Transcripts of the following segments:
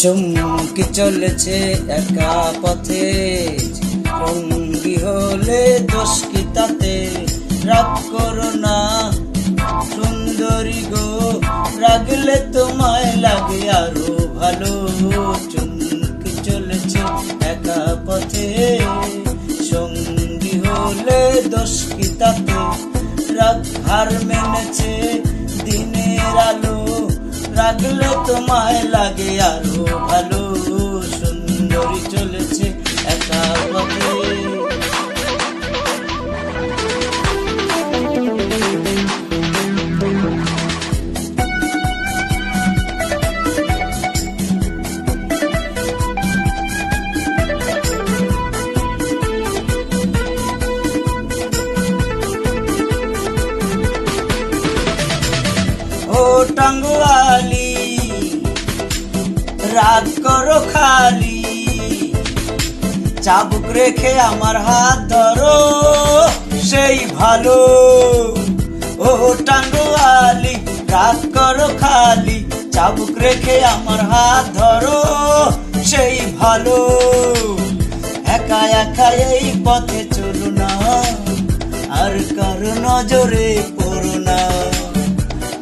চুমকি চলেছে একা পথে, সঙ্গী হলে দোষ কি তাতে? রাগ করো না সুন্দরী গো, রাগলে তোমায় লাগে আরো ভালো। চুমকি চলেছে একা পথে, সঙ্গী হলে দোষ কি তাতে? রাগ হার মেনেছে দিনের আলো, রাগলে তোমায় লাগে আরো ভালো। সুন্দরী চলেছে একা পথে। ও টাঙ্গুয়ালি রাগ করো খালি, চাবুক রেখে আমার হাত ধরো সেই ভালো। ও টাঙ্গুয়ালি রাগ করো খালি, চাবুক রেখে আমার হাত ধরো সেই ভালো। একা একা এই পথে চলো না, আর কারো নজরে পড়ো না,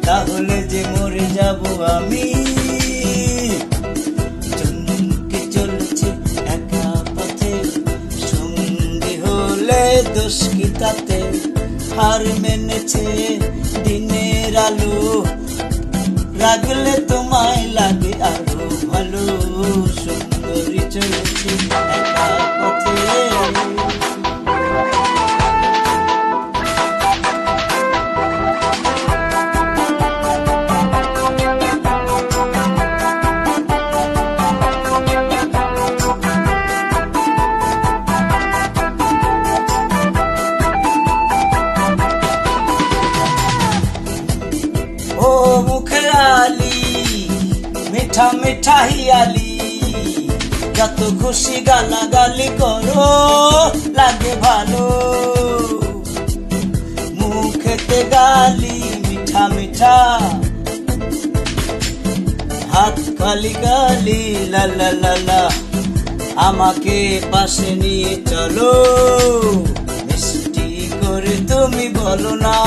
তাহলে যে মরে যাব আমি। চুমকি চলছে একা পথে, সঙ্গী হলে দোষ কি তাতে? হার মেনেছে দিনের আলো, রাগলে তোমায় লাগে আরো ভালো। সুন্দরী চলছে একা পথে। ও মুখে আলি মিঠা মিঠা হিয়ালি, যত খুশি গালাগালি করো লাগে ভালো। মুখেতে গালি মিঠা মিঠা, হাত খালি গালি লা লা লা লা। আমাকে পাশে নিয়ে চলো, মিষ্টি করে তুমি বলো না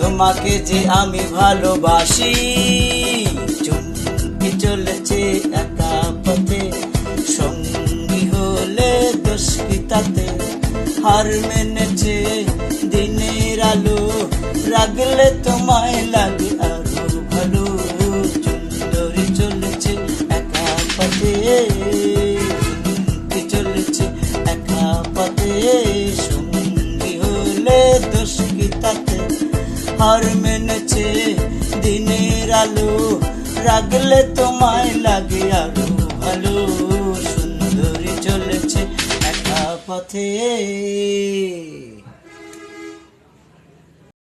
তোমাকে যে আমি ভালোবাসি। চুমকি চলেছে একা পথে, সঙ্গী হলে দোষ কি তাতে? হার মেনেছে দিনের আলো, রাগলে তোমায় লাগে আরো ভালো। সুন্দরী চলেছে একা পথে, চুমকি চলেছে একা পথে, সঙ্গী হলে দোষ কি তাতে? হার মেনেছে দিনের আলো, রাগলে তোমায় লাগে আরো ভালো। সুন্দরী চলেছে একা পথে।